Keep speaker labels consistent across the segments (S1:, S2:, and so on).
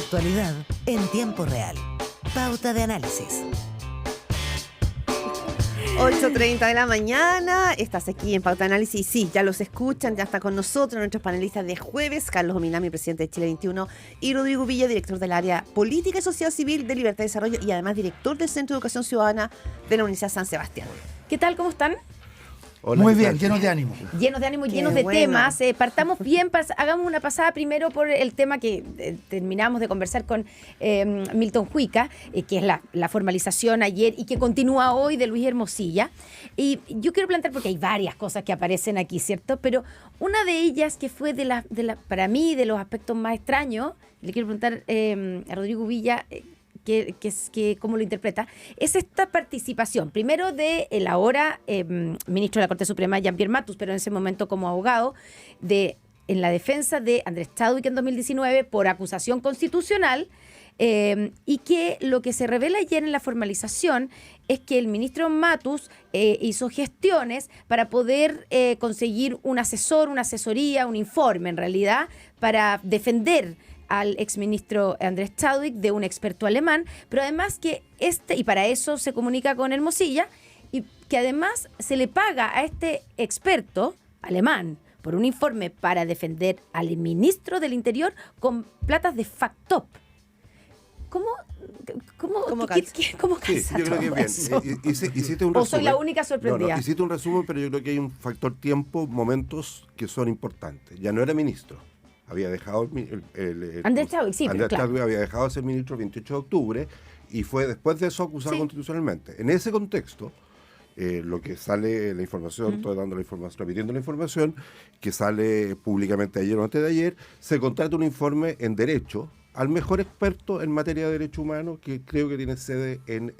S1: actualidad en tiempo real. Pauta de análisis.
S2: 8:30 de la mañana, estás aquí en Pauta de Análisis. Sí, ya los escuchan, ya está con nosotros nuestros panelistas de jueves, Carlos Ominami, presidente de Chile 21, y Rodrigo Villa, director del área Política y Sociedad Civil de Libertad y Desarrollo y además director del Centro de Educación Ciudadana de la Universidad San Sebastián.
S3: ¿Qué tal? ¿Cómo están?
S4: Hola,
S5: muy bien, llenos de ánimo.
S3: Llenos de ánimo,
S2: Qué
S3: llenos de
S2: bueno.
S3: temas. Partamos bien, hagamos una pasada primero por el tema que terminamos de conversar con Milton Huica, que es la formalización ayer y que continúa hoy de Luis Hermosilla. Y yo quiero plantear, porque hay varias cosas que aparecen aquí, ¿cierto? Pero una de ellas que fue para mí de los aspectos más extraños, le quiero preguntar a Rodrigo Villa, cómo lo interpreta, es esta participación, primero de el ahora ministro de la Corte Suprema, Jean-Pierre Matus, pero en ese momento como abogado, en la defensa de Andrés Chadwick en 2019 por acusación constitucional, y que lo que se revela ayer en la formalización es que el ministro Matus hizo gestiones para poder conseguir un asesor, una asesoría, un informe en realidad, para defender al exministro Andrés Chadwick de un experto alemán, pero además que y para eso se comunica con Hermosilla, y que además se le paga a este experto alemán por un informe para defender al ministro del Interior con platas de FACTOP. ¿Cómo calza? ¿Cómo
S4: Sí,
S3: calza
S4: yo creo que
S3: todo
S4: bien.
S3: eso?
S4: Hiciste un resumen.
S3: ¿O soy la única sorprendida?
S4: No, hiciste un resumen, pero yo creo que hay un factor tiempo, momentos que son importantes. Ya no era ministro. Había dejado
S3: Andrés Chadwick, sí,
S4: Andrés
S3: claro.
S4: Chadwick había dejado de ser ministro el 28 de octubre y fue después de eso acusado constitucionalmente. En ese contexto, lo que sale la información, estoy dando la información, repitiendo la información, que sale públicamente ayer o antes de ayer, se contrata un informe en derecho al mejor experto en materia de derecho humano, que creo que tiene sede en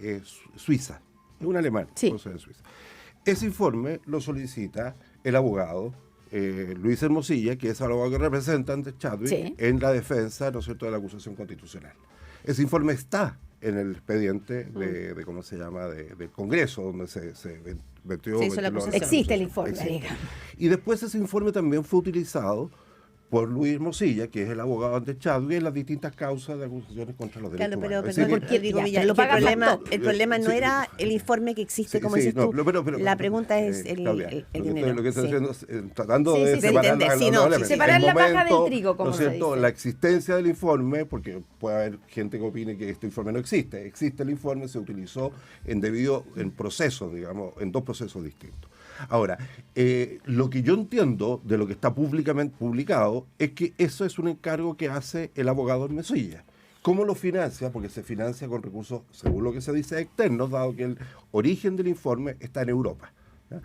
S4: Suiza. Es un alemán, con sede en Suiza. Ese informe lo solicita el abogado Luis Hermosilla, que es el abogado que representa a Andrés Chadwick en la defensa, ¿no es cierto?, de la acusación constitucional. Ese informe está en el expediente de ¿cómo se llama?, del Congreso, donde se metió...
S3: Existe el informe, digamos.
S4: Y después ese informe también fue utilizado por Luis Hermosilla, que es el abogado de Andrés Chadwick, en las distintas causas de acusaciones contra los derechos humanos.
S2: Pero porque digo, Villa, el problema no era el informe que existe, como dices tú. La pregunta es el dinero.
S4: Lo que estoy haciendo es tratando de
S3: separar la paja del trigo, como
S4: se dice. La existencia del informe, porque puede haber gente que opine que este informe no existe. Existe el informe, se utilizó en procesos, digamos, en dos procesos distintos. Ahora, lo que yo entiendo de lo que está públicamente publicado es que eso es un encargo que hace el abogado Hermosilla. ¿Cómo lo financia? Porque se financia con recursos, según lo que se dice, externos, dado que el origen del informe está en Europa.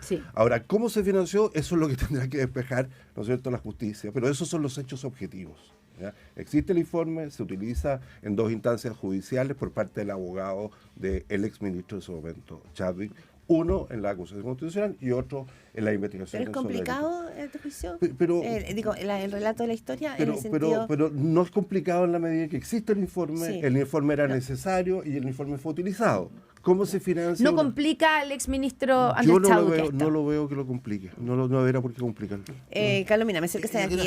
S4: Sí. Ahora, ¿cómo se financió? Eso es lo que tendrá que despejar, ¿no es cierto?, la justicia. Pero esos son los hechos objetivos. ¿Ya? Existe el informe, se utiliza en dos instancias judiciales por parte del abogado del exministro de ese momento, Chadwick. Uno en la acusación constitucional y otro en la investigación.
S2: ¿Pero es complicado el juicio?
S4: Pero
S2: el relato de la historia,
S4: pero no es complicado en la medida que existe el informe, el informe era necesario y el informe fue utilizado. ¿Cómo se financia?
S3: ¿No complica al exministro Andrés Chadwick?
S4: No lo veo que lo complique. No verá por qué complicarlo.
S2: Carlos, mira, me acerco aquí
S5: yo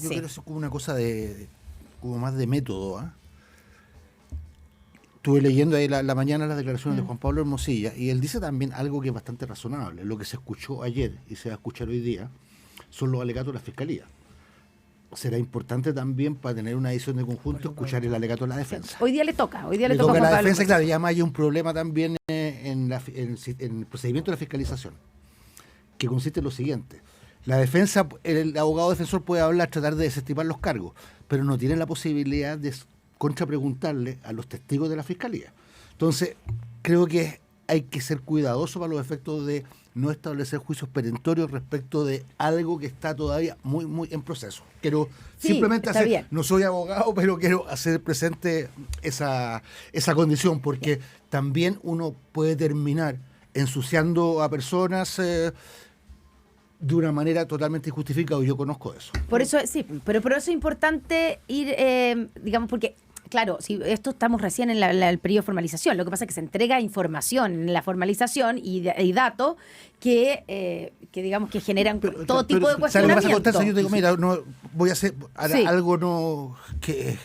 S5: quiero hacer como una cosa como más de método, Estuve leyendo ahí la mañana las declaraciones de Juan Pablo Hermosilla y él dice también algo que es bastante razonable. Lo que se escuchó ayer y se va a escuchar hoy día son los alegatos de la Fiscalía. Será importante también para tener una decisión de conjunto escuchar el alegato de la defensa.
S3: Hoy día le toca a
S5: la
S3: Juan Pablo.
S5: Defensa, claro, y además hay un problema también en el procedimiento de la fiscalización, que consiste en lo siguiente. La defensa, el abogado defensor puede hablar, tratar de desestimar los cargos, pero no tiene la posibilidad de contrapreguntarle a los testigos de la Fiscalía. Entonces, creo que hay que ser cuidadoso para los efectos de no establecer juicios perentorios respecto de algo que está todavía muy, muy en proceso. Quiero simplemente no soy abogado, pero quiero hacer presente esa condición, porque también uno puede terminar ensuciando a personas de una manera totalmente injustificada, y yo conozco eso.
S3: Por eso, pero por eso es importante ir, digamos, porque claro, si esto estamos recién en el periodo de formalización, lo que pasa es que se entrega información en la formalización y datos que digamos que generan todo tipo de cuestionamientos.
S5: Yo te digo, mira, no voy a hacer algo que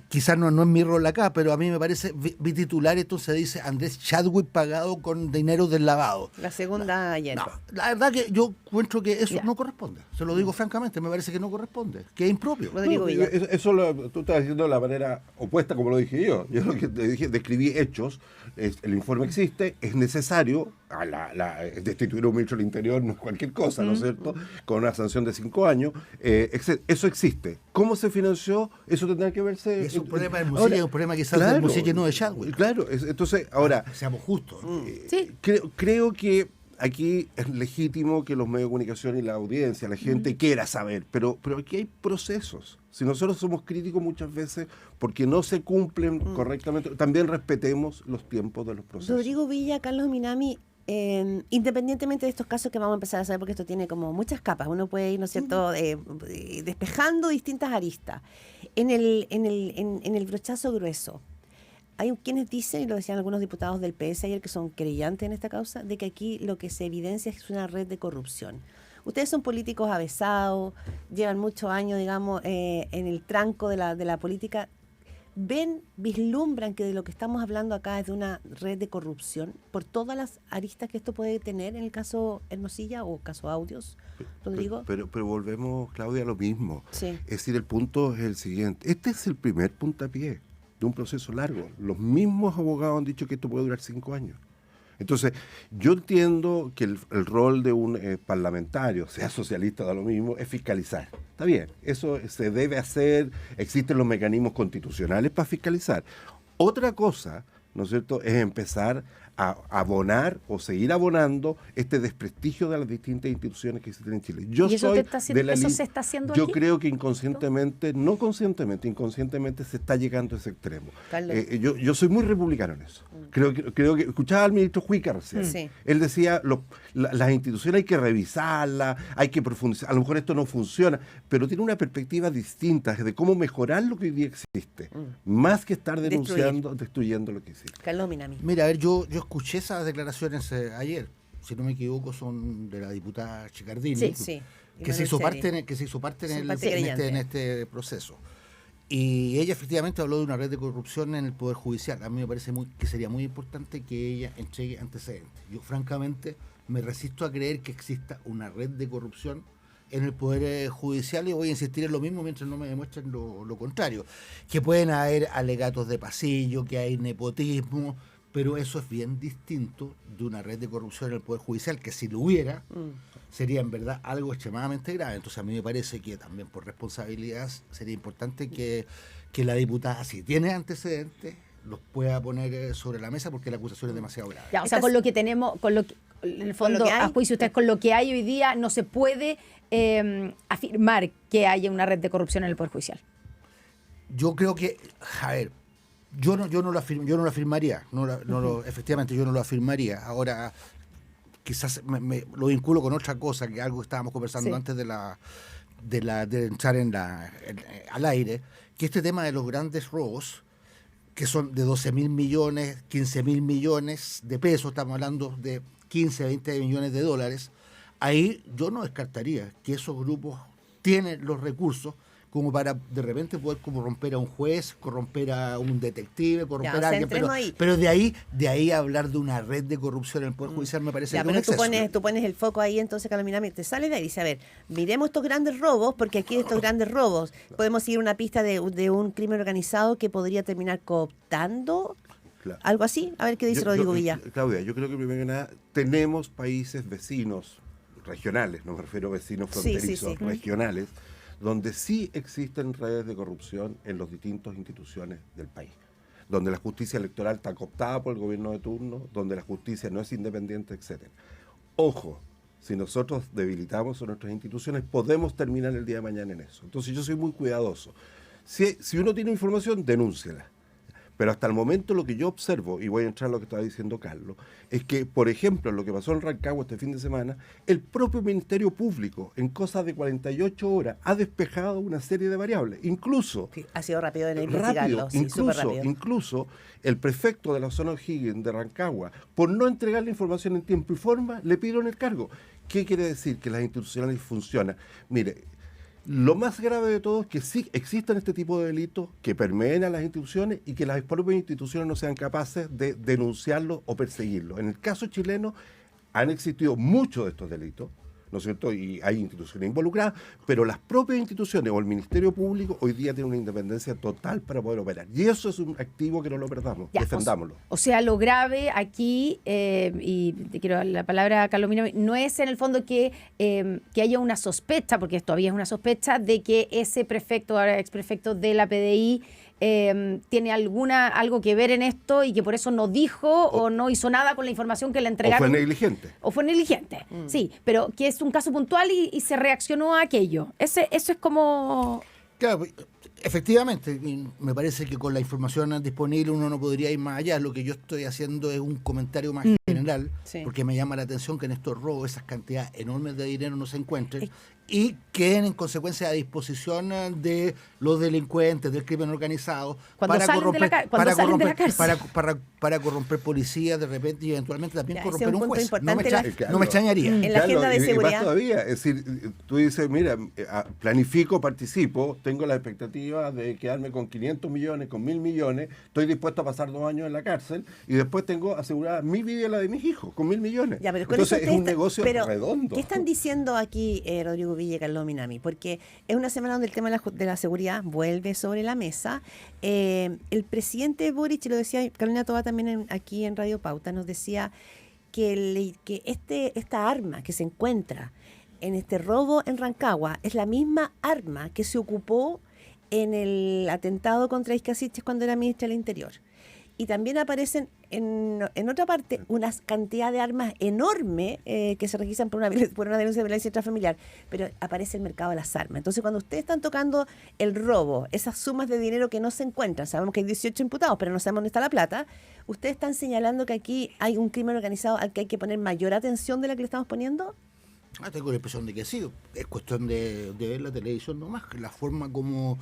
S5: quizás no es mi rol acá, pero a mí me parece, vi titular, entonces dice Andrés Chadwick pagado con dinero del lavado.
S2: La segunda ayer.
S5: No, la verdad que yo encuentro que eso
S3: Ya.
S5: no corresponde. Se lo digo francamente, me parece que no corresponde, que es impropio.
S2: Rodrigo
S4: No,
S2: Villa.
S4: tú estás diciendo de la manera opuesta como lo dije yo. Yo lo que te dije, describí hechos. El informe existe, es necesario. Destituir a un ministro del Interior no es cualquier cosa, ¿no es cierto? Con una sanción de 5 años. Eso existe. ¿Cómo se financió? Eso tendrá que verse.
S5: Es un problema del Musilla, es un problema quizás del Musilla no de Chadwick.
S4: Claro, entonces, ahora.
S5: Seamos justos.
S3: Sí.
S4: Creo que aquí es legítimo que los medios de comunicación y la audiencia, la gente quiera saber, pero aquí hay procesos. Si nosotros somos críticos muchas veces porque no se cumplen correctamente, también respetemos los tiempos de los procesos.
S2: Rodrigo Villa, Carlos Minami, independientemente de estos casos que vamos a empezar a saber, porque esto tiene como muchas capas, uno puede ir, ¿no es cierto?, despejando distintas aristas. En el brochazo grueso, hay quienes dicen, y lo decían algunos diputados del PS ayer que son creyentes en esta causa, de que aquí lo que se evidencia es una red de corrupción. Ustedes son políticos avesados, llevan muchos años, digamos, en el tranco de la política. ¿Ven, vislumbran que de lo que estamos hablando acá es de una red de corrupción por todas las aristas que esto puede tener en el caso Hermosilla o caso Audios, Rodrigo?
S4: Pero volvemos, Claudia, a lo mismo.
S2: Sí.
S4: Es decir, el punto es el siguiente. Este es el primer puntapié de un proceso largo. Los mismos abogados han dicho que esto puede durar 5 años. Entonces, yo entiendo que el rol de un parlamentario, sea socialista o da lo mismo, es fiscalizar. Está bien, eso se debe hacer, existen los mecanismos constitucionales para fiscalizar. Otra cosa, ¿no es cierto?, es empezar a abonar o seguir abonando este desprestigio de las distintas instituciones que existen en Chile.
S3: ¿Y eso se está haciendo
S4: Yo
S3: aquí?
S4: creo que inconscientemente, no conscientemente, inconscientemente se está llegando a ese extremo. Yo soy muy republicano en eso. Creo que escuchaba al ministro Huica recién.
S2: Sí.
S4: Él decía, las instituciones hay que revisarlas, hay que profundizar. A lo mejor esto no funciona, pero tiene una perspectiva distinta de cómo mejorar lo que hoy día existe, más que estar denunciando, destruyendo lo que existe.
S2: Carlos Minami.
S5: Mira, a ver, yo escuché esas declaraciones ayer, si no me equivoco, son de la diputada Chicardini,
S2: Sí.
S5: que se hizo parte en este proceso. Y ella efectivamente habló de una red de corrupción en el Poder Judicial. A mí me parece que sería muy importante que ella entregue antecedentes. Yo francamente me resisto a creer que exista una red de corrupción en el Poder Judicial, y voy a insistir en lo mismo mientras no me demuestren lo contrario. Que pueden haber alegatos de pasillo, que hay nepotismo, pero eso es bien distinto de una red de corrupción en el Poder Judicial, que si lo hubiera, sería en verdad algo extremadamente grave. Entonces a mí me parece que también por responsabilidad sería importante que la diputada, si tiene antecedentes, los pueda poner sobre la mesa, porque la acusación es demasiado grave.
S3: Ya, o sea, con lo que tenemos, en el fondo, a juicio ustedes, con lo que hay hoy día, no se puede afirmar que haya una red de corrupción en el Poder Judicial.
S5: Yo creo que, a ver, yo no lo afirmaría, efectivamente yo no lo afirmaría. Ahora, quizás me lo vinculo con otra cosa, que algo que estábamos conversando antes de entrar al aire, que este tema de los grandes robos, que son de 12.000 millones, 15.000 millones de pesos, estamos hablando de 15, 20 millones de dólares, ahí yo no descartaría que esos grupos tienen los recursos como para de repente poder corromper a un juez, corromper a un detective, corromper a alguien, pero de ahí a hablar de una red de corrupción en el Poder Judicial me parece que es un exceso.
S2: Tú pones el foco ahí, entonces, Carlos Minami, te sale de ahí y dice, a ver, miremos estos grandes robos, porque aquí de estos grandes robos podemos seguir una pista de un crimen organizado que podría terminar cooptando,
S4: Claro.
S2: algo así. A ver qué dice Rodrigo Villa.
S4: Claudia, yo creo que primero que nada tenemos países vecinos, regionales, no me refiero a vecinos fronterizos, regionales, donde sí existen redes de corrupción en las distintas instituciones del país, donde la justicia electoral está cooptada por el gobierno de turno, donde la justicia no es independiente, etcétera. Ojo, si nosotros debilitamos a nuestras instituciones, podemos terminar el día de mañana en eso. Entonces yo soy muy cuidadoso. Si uno tiene información, denúnciela. Pero hasta el momento lo que yo observo, y voy a entrar a lo que estaba diciendo Carlos, es que, por ejemplo, en lo que pasó en Rancagua este fin de semana, el propio Ministerio Público, en cosas de 48 horas, ha despejado una serie de variables. Incluso...
S2: Sí, ha sido rápido en investigarlo.
S4: Incluso el prefecto de la zona O'Higgins de Rancagua, por no entregar la información en tiempo y forma, le pidieron el cargo. ¿Qué quiere decir? Que las instituciones funcionan. Mire, Lo más grave de todo es que sí existen este tipo de delitos que permeen a las instituciones y que las propias instituciones no sean capaces de denunciarlos o perseguirlos. En el caso chileno han existido muchos de estos delitos, ¿no es cierto? Y hay instituciones involucradas, pero las propias instituciones o el Ministerio Público hoy día tienen una independencia total para poder operar. Y eso es un activo que no lo perdamos,
S3: Ya,
S4: defendámoslo.
S3: O sea, lo grave aquí, y te quiero dar la palabra, Carlos Minami, no es en el fondo que haya una sospecha, porque todavía es una sospecha, de que ese prefecto, ahora exprefecto de la PDI, tiene algo que ver en esto y que por eso no dijo o no hizo nada con la información que le
S4: O
S3: entregaron.
S4: fue negligente.
S3: O fue negligente, sí, pero que es un caso puntual y se reaccionó a aquello. Eso es como...
S5: Claro, efectivamente, y me parece que con la información disponible uno no podría ir más allá. Lo que yo estoy haciendo es un comentario más general,
S2: Sí.
S5: porque me llama la atención que en estos robos esas cantidades enormes de dinero no se encuentren y queden en consecuencia a disposición de los delincuentes, del crimen organizado,
S3: Cuando salen de la cárcel.
S5: para corromper policías de repente y eventualmente también
S2: Ya, ese
S5: corromper
S2: es un
S5: un
S2: punto
S5: juez.
S2: importante.
S5: No me extrañaría.
S2: En la agenda de
S4: y más
S2: seguridad.
S4: todavía, es decir, tú dices, mira, planifico, participo, tengo la expectativa de quedarme con 500 millones, con 1.000 millones, estoy dispuesto a pasar 2 años en la cárcel y después tengo asegurada mi vida y la de mis hijos, con 1.000 millones.
S2: Ya, pero con
S4: Entonces
S2: eso
S4: es un negocio
S2: pero,
S4: redondo.
S2: ¿qué están diciendo aquí Rodrigo Villa y Carlos Minami? Porque es una semana donde el tema de la seguridad vuelve sobre la mesa. El presidente Boric, y lo decía Carolina Toba también aquí en Radio Pauta, nos decía que esta arma que se encuentra en este robo en Rancagua es la misma arma que se ocupó en el atentado contra Isca Siches cuando era ministra del Interior. Y también aparecen en otra parte una cantidad de armas enorme que se registran por una denuncia de violencia intrafamiliar, pero aparece el mercado de las armas. Entonces, cuando ustedes están tocando el robo, esas sumas de dinero que no se encuentran, sabemos que hay 18 imputados, pero no sabemos dónde está la plata, ustedes están señalando que aquí hay un crimen organizado al que hay que poner mayor atención de la que le estamos poniendo.
S5: Tengo la impresión de que sí, es cuestión de ver la televisión nomás, la forma como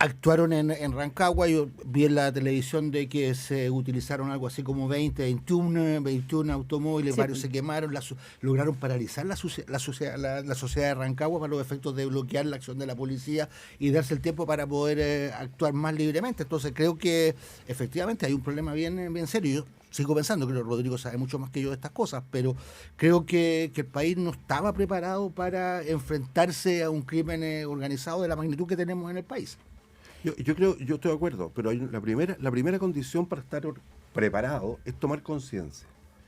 S5: actuaron en Rancagua. Yo vi en la televisión de que se utilizaron algo así como 21 automóviles,
S2: Sí.
S5: varios se quemaron, lograron paralizar la sociedad de Rancagua para los efectos de bloquear la acción de la policía y darse el tiempo para poder actuar más libremente. Entonces creo que efectivamente hay un problema bien serio. Yo sigo pensando, creo que Rodrigo sabe mucho más que yo de estas cosas, pero creo que el país no estaba preparado para enfrentarse a un crimen organizado de la magnitud que tenemos en el país.
S4: Yo estoy de acuerdo, pero la primera condición para estar preparado es tomar conciencia,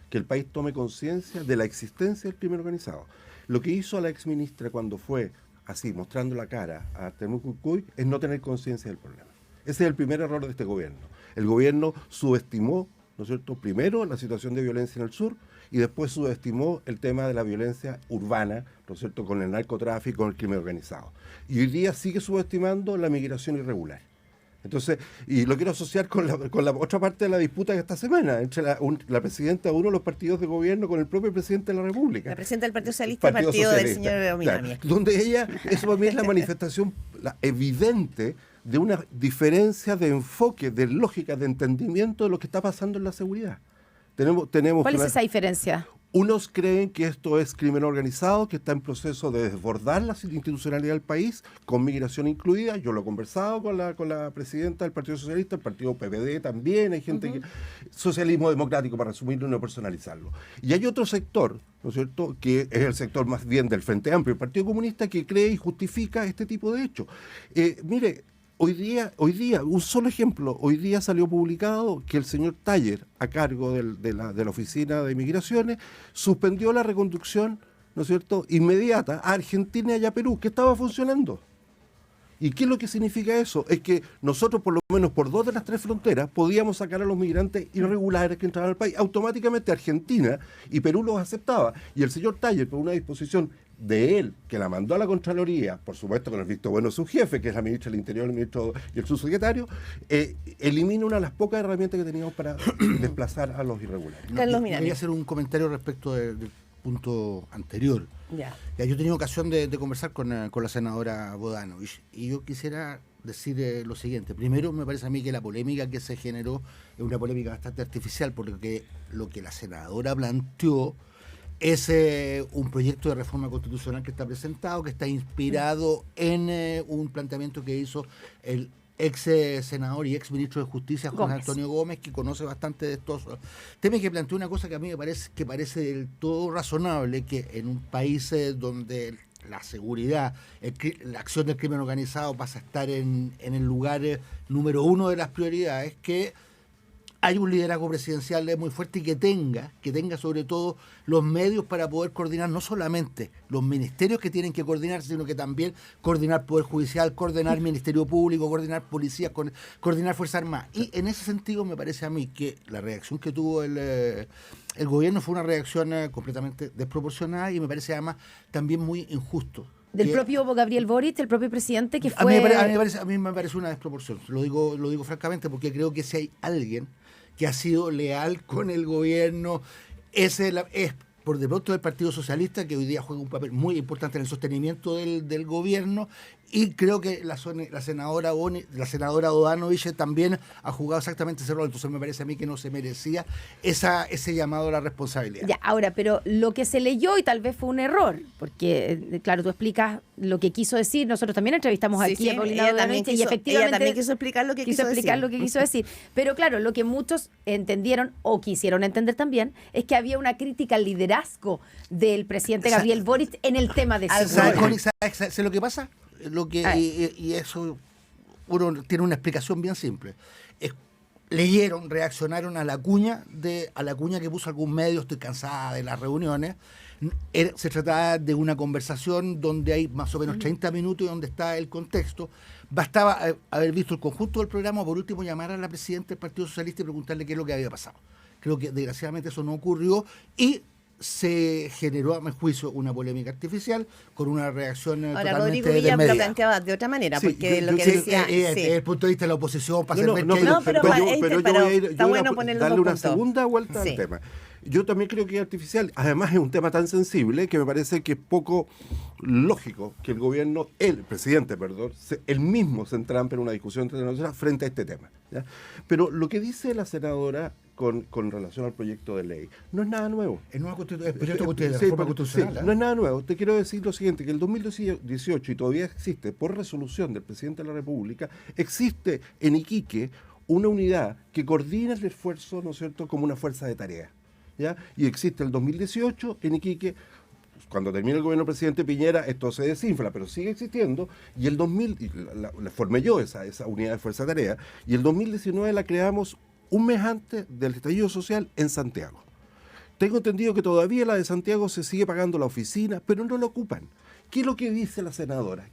S4: que el país tome conciencia de la existencia del crimen organizado. Lo que hizo la exministra cuando fue así, mostrando la cara a Temucuicui, es no tener conciencia del problema. Ese es el primer error de este gobierno. El gobierno subestimó, ¿no es cierto?, primero la situación de violencia en el sur y después subestimó el tema de la violencia urbana, ¿no es cierto?, con el narcotráfico, con el crimen organizado. Y hoy día sigue subestimando la migración irregular. Entonces, y lo quiero asociar con la otra parte de la disputa de esta semana, entre la presidenta de uno de los partidos de gobierno con el propio presidente de la República.
S2: La presidenta del Partido Socialista, el partido del señor Minami.
S4: Claro, donde eso para mí es la manifestación evidente de una diferencia de enfoque, de lógica, de entendimiento de lo que está pasando en la seguridad.
S3: ¿Cuál es esa diferencia?
S4: Unos creen que esto es crimen organizado, que está en proceso de desbordar la institucionalidad del país, con migración incluida. Yo lo he conversado con la presidenta del Partido Socialista, el partido PPD también, hay gente que... Socialismo democrático, para resumirlo y no personalizarlo. Y hay otro sector, ¿no es cierto?, que es el sector más bien del Frente Amplio, el Partido Comunista, que cree y justifica este tipo de hechos. Mire, Hoy día, un solo ejemplo, hoy día salió publicado que el señor Taller, a cargo de la Oficina de Migraciones, suspendió la reconducción, ¿no es cierto?, inmediata a Argentina y a Perú, que estaba funcionando. ¿Y qué es lo que significa eso? Es que nosotros, por lo menos por 2 de las 3 fronteras, podíamos sacar a los migrantes irregulares que entraban al país. Automáticamente Argentina y Perú los aceptaba. Y el señor Taller, por una disposición de él, que la mandó a la Contraloría, por supuesto con el visto bueno de su jefe, que es la ministra del Interior, el ministro y el subsecretario, elimina una de las pocas herramientas que teníamos para desplazar a los irregulares.
S2: Carlos Minami.
S5: Voy a hacer un comentario respecto del punto anterior.
S2: Ya.
S5: Ya, yo he tenido ocasión de conversar con la senadora Bodanovich y yo quisiera decir lo siguiente. Primero, me parece a mí que la polémica que se generó es una polémica bastante artificial, porque lo que la senadora planteó es un proyecto de reforma constitucional que está presentado, que está inspirado en un planteamiento que hizo el ex senador y ex ministro de Justicia, José Antonio Gómez, que conoce bastante de estos temas, que planteó una cosa que a mí me parece del todo razonable, que en un país donde la seguridad, la acción del crimen organizado pasa a estar en el lugar número uno de las prioridades, que hay un liderazgo presidencial muy fuerte y que tenga sobre todo los medios para poder coordinar no solamente los ministerios que tienen que coordinar, sino que también coordinar Poder Judicial, coordinar Ministerio Público, coordinar Policía, coordinar Fuerzas Armadas. Y en ese sentido me parece a mí que la reacción que tuvo el gobierno fue una reacción completamente desproporcionada y me parece además también muy injusto.
S3: Del propio Gabriel Boric, el propio presidente, que fue...
S5: A mí me parece una desproporción, lo digo francamente, porque creo que si hay alguien que ha sido leal con el gobierno, es por de pronto el Partido Socialista, que hoy día juega un papel muy importante en el sostenimiento del gobierno, y creo que la senadora Dodanovich también ha jugado exactamente ese rol. Entonces me parece a mí que no se merecía ese llamado a la responsabilidad.
S3: Ya, ahora, pero lo que se leyó y tal vez fue un error, porque claro, tú explicas lo que quiso decir. Nosotros también entrevistamos aquí a Paulina Dodanovich y efectivamente
S2: ella también quiso explicar lo que quiso decir.
S3: Pero claro, lo que muchos entendieron o quisieron entender también es que había una crítica al liderazgo del presidente Gabriel Boric en el tema de seguridad.
S5: ¿Sabes lo que pasa? Y eso uno tiene una explicación bien simple. Reaccionaron a la cuña que puso algún medio. Estoy cansada de las reuniones. Se trataba de una conversación donde hay más o menos 30 minutos y donde está el contexto. Bastaba haber visto el conjunto del programa, o por último llamar a la presidenta del Partido Socialista y preguntarle qué es lo que había pasado. Creo que desgraciadamente eso no ocurrió y se generó, a mi juicio, una polémica artificial con una reacción
S2: ahora,
S5: totalmente
S2: Rodrigo Villa lo
S5: desmedida.
S2: planteaba de otra manera,
S4: Sí,
S2: porque
S4: yo
S2: lo que decía...
S5: Desde el punto de vista de la oposición, para
S4: pero yo
S2: pero
S4: voy a
S2: está bueno ponerlo
S4: darle
S2: dos
S4: una
S2: puntos.
S4: segunda vuelta al tema. Yo también creo que es artificial. Además es un tema tan sensible que me parece que es poco lógico que el presidente, él mismo se entrampe en una discusión internacional frente a este tema, ¿ya? Pero lo que dice la senadora con relación al proyecto de ley no es nada nuevo.
S5: Es proyecto de reforma constitucional.
S4: No es nada nuevo. Te quiero decir lo siguiente, que el 2018, y todavía existe, por resolución del presidente de la República, existe en Iquique una unidad que coordina el esfuerzo, ¿no es cierto?, como una fuerza de tarea, ¿ya? Y existe el 2018 en Iquique. Cuando termina el gobierno del presidente Piñera, esto se desinfla, pero sigue existiendo, y el 2000, la formé yo esa unidad de fuerza de tarea, y el 2019 la creamos un mes antes del estallido social en Santiago. Tengo entendido que todavía la de Santiago se sigue pagando la oficina, pero no la ocupan. ¿Qué es lo que dice la senadora?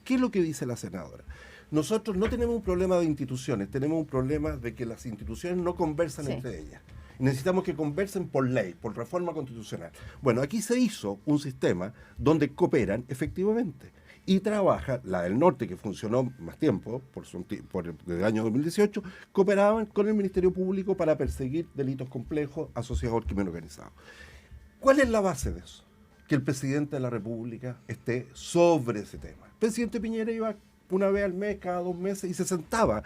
S4: Nosotros no tenemos un problema de instituciones, tenemos un problema de que las instituciones no conversan entre ellas. Necesitamos que conversen por ley, por reforma constitucional. Bueno, aquí se hizo un sistema donde cooperan efectivamente y trabaja, la del norte, que funcionó más tiempo, desde el año 2018, cooperaban con el Ministerio Público para perseguir delitos complejos asociados al crimen organizado. ¿Cuál es la base de eso? Que el presidente de la República esté sobre ese tema. El presidente Piñera iba una vez al mes, cada 2 meses, y se sentaba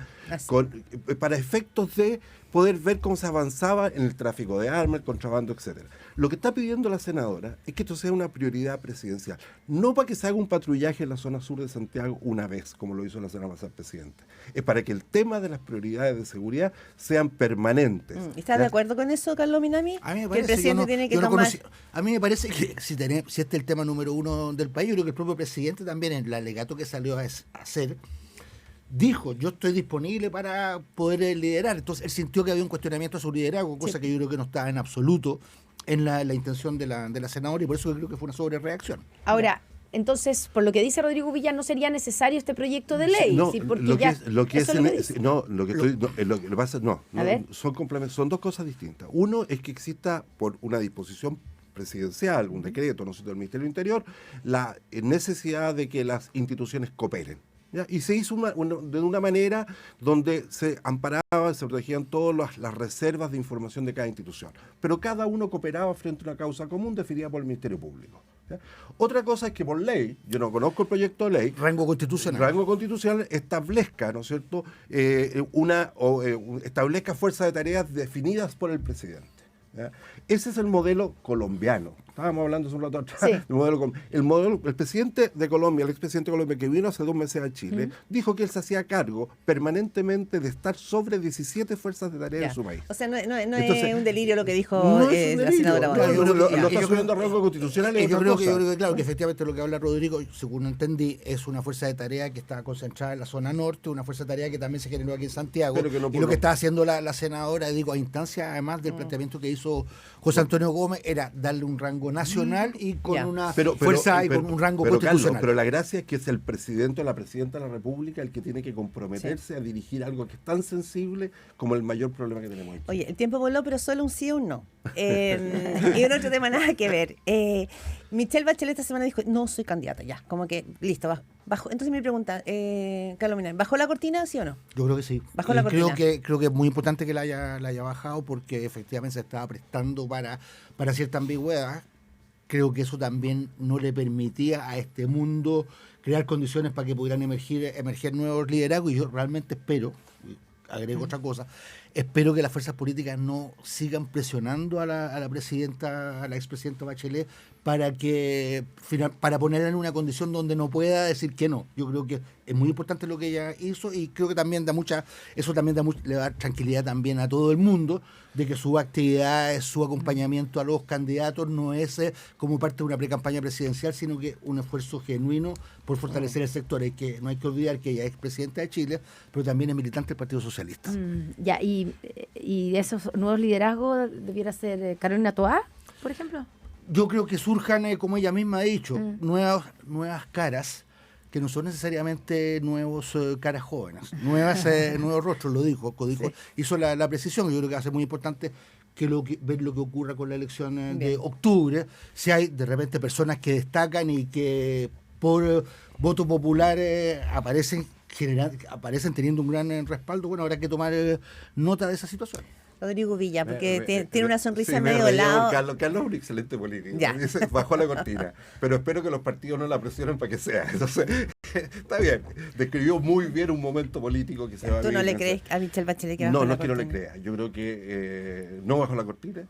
S4: para efectos de poder ver cómo se avanzaba en el tráfico de armas, el contrabando, etcétera. Lo que está pidiendo la senadora es que esto sea una prioridad presidencial, no para que se haga un patrullaje en la zona sur de Santiago una vez, como lo hizo la semana pasada el presidente. Es para que el tema de las prioridades de seguridad sean permanentes.
S2: ¿Estás de acuerdo con eso, Carlos Minami?
S5: A mí me
S2: que el presidente tiene que tomar...
S5: A mí me parece que si este es el tema número uno del país, yo creo que el propio presidente también, en el alegato que salió a hacer, dijo, yo estoy disponible para poder liderar. Entonces él sintió que había un cuestionamiento a su liderazgo, cosa que yo creo que no estaba en absoluto en la intención de la senadora, y por eso yo creo que fue una sobrereacción.
S3: Ahora, entonces, por lo que dice Rodrigo Villa, no sería necesario este proyecto de ley.
S4: No,
S3: ¿sí? Porque
S4: son dos cosas distintas. Uno es que exista, por una disposición presidencial, un decreto, no sé, del Ministerio del Interior, la necesidad de que las instituciones cooperen, ¿ya? Y se hizo de una manera donde se amparaba, se protegían todas las reservas de información de cada institución, pero cada uno cooperaba frente a una causa común definida por el Ministerio Público, ¿ya? Otra cosa es que por ley, yo no conozco el proyecto de ley,
S5: rango constitucional
S4: establezca, ¿no es cierto?, establezca fuerzas de tareas definidas por el presidente, ¿ya? Ese es el modelo colombiano. Estábamos hablando hace un rato atrás.
S3: Sí.
S4: El presidente de Colombia, el expresidente de Colombia, que vino hace 2 meses a Chile, dijo que él se hacía cargo permanentemente de estar sobre 17 fuerzas de tarea
S2: Ya.
S4: en su país.
S2: O sea, no
S4: Entonces,
S2: es un delirio lo que dijo
S4: No es un
S2: la
S4: delirio,
S2: senadora
S4: no,
S2: Bárbara.
S4: lo está subiendo a rango constitucional. es
S5: Yo
S4: otra
S5: creo
S4: cosa.
S5: que, claro, que efectivamente lo que habla Rodrigo, según entendí, es una fuerza de tarea que está concentrada en la zona norte, una fuerza de tarea que también se generó aquí en Santiago.
S4: Pero que no
S5: y
S4: por
S5: lo que
S4: lo-
S5: está haciendo la senadora, digo, a instancia además del planteamiento que hizo José Antonio Gómez, era darle un rango nacional y con
S2: Ya.
S5: una fuerza y con un rango
S4: pero,
S5: constitucional.
S4: Carlos, pero la gracia es que es el presidente o la presidenta de la República el que tiene que comprometerse a dirigir algo que es tan sensible como el mayor problema que tenemos aquí.
S2: Oye, el tiempo voló, pero solo un sí o un no. Y un otro tema nada que ver. Michelle Bachelet esta semana dijo, no soy candidata, ya, como que listo, bajo. Entonces mi pregunta, Carlos Minami, ¿bajó la cortina, sí o no?
S5: Yo creo que sí.
S2: Bajó la
S5: creo
S2: cortina.
S5: creo que es muy importante que la haya bajado porque efectivamente se estaba prestando para cierta ambigüedad. Creo que eso también no le permitía a este mundo crear condiciones para que pudieran emerger nuevos liderazgos y yo realmente espero, y agrego otra cosa, espero que las fuerzas políticas no sigan presionando a la presidenta, a la expresidenta Bachelet para ponerla en una condición donde no pueda decir que no. Yo creo que es muy importante lo que ella hizo y creo que también le da tranquilidad también a todo el mundo de que su actividad, su acompañamiento a los candidatos no es como parte de una precampaña presidencial, sino que un esfuerzo genuino por fortalecer el sector. No hay que olvidar que ella es presidenta de Chile, pero también es militante del Partido Socialista.
S3: Ya, y esos nuevos liderazgos debiera ser Carolina Toá, por ejemplo.
S5: Yo creo que surjan, como ella misma ha dicho, nuevas caras que no son necesariamente nuevos caras jóvenes, nuevos rostros, lo dijo, hizo la precisión. Yo creo que va a ser muy importante ver lo que ocurra con la elección de octubre, si hay de repente personas que destacan y que por voto popular aparecen teniendo un gran respaldo. Bueno, habrá que tomar nota de esa situación.
S2: Rodrigo Villa, porque tiene una sonrisa
S4: sí,
S2: medio
S4: me
S2: lado.
S4: Carlos es un excelente político.
S2: Ya.
S4: Dice, bajó la cortina. Pero espero que los partidos no la presionen para que sea. Entonces, está bien. Describió muy bien un momento político que se va a
S2: ¿Tú
S4: vivir.
S2: no le crees a Michelle Bachelet que bajó
S4: No,
S2: la
S4: no es que no le
S2: cortina?
S4: crea. Yo creo que no bajó la cortina.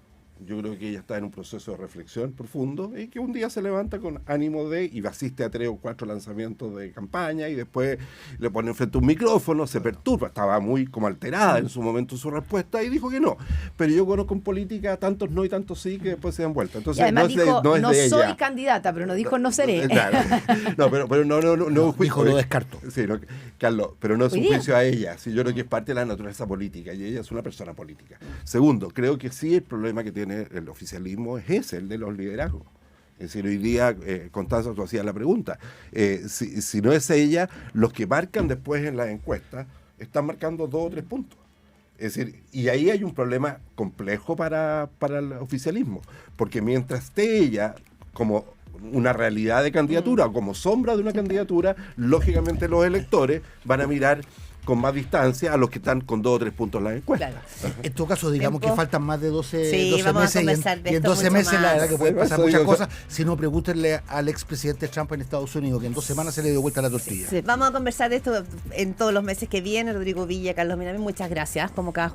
S4: Yo creo que ella está en un proceso de reflexión profundo y que un día se levanta con ánimo y asiste a 3 o 4 lanzamientos de campaña y después le pone enfrente un micrófono, se perturba, estaba muy como alterada en su momento su respuesta y dijo que no. Pero yo conozco en política tantos no y tantos sí que después se dan vuelta.
S3: Y
S4: Entonces
S3: además dijo,
S4: no es de
S3: soy
S4: ella.
S3: candidata, pero no dijo no seré.
S4: Claro. No, pero no
S5: Dijo, lo descarto.
S4: Sí, Carlos, pero no es
S3: Hoy
S4: un
S3: día.
S4: juicio a ella. Sí, yo creo que es parte de la naturaleza política y ella es una persona política. Segundo, creo que sí el problema que tiene el oficialismo es ese, el de los liderazgos. Es decir, hoy día, Constanza, tú hacías la pregunta. Si no es ella, los que marcan después en las encuestas están marcando 2 o 3 puntos. Es decir, y ahí hay un problema complejo para el oficialismo, porque mientras esté ella como una realidad de candidatura o como sombra de una candidatura, lógicamente los electores van a mirar con más distancia a los que están con 2 o 3 puntos en las encuestas.
S2: Claro.
S5: En todo caso, digamos
S2: Tiempo.
S5: que faltan más de 12,
S2: Sí,
S5: 12
S2: vamos a
S5: meses
S2: conversar de
S5: y en
S2: esto
S5: 12
S2: mucho
S5: meses la
S2: más.
S5: verdad que pueden
S4: Sí,
S5: pasar
S4: eso
S5: muchas
S4: digo,
S5: cosas. Si no, pregúntenle al expresidente Trump en Estados Unidos, que en 2 semanas se le dio vuelta la tortilla.
S2: Vamos a conversar de esto en todos los meses que vienen. Rodrigo Villa, Carlos Minami, muchas gracias. Como cada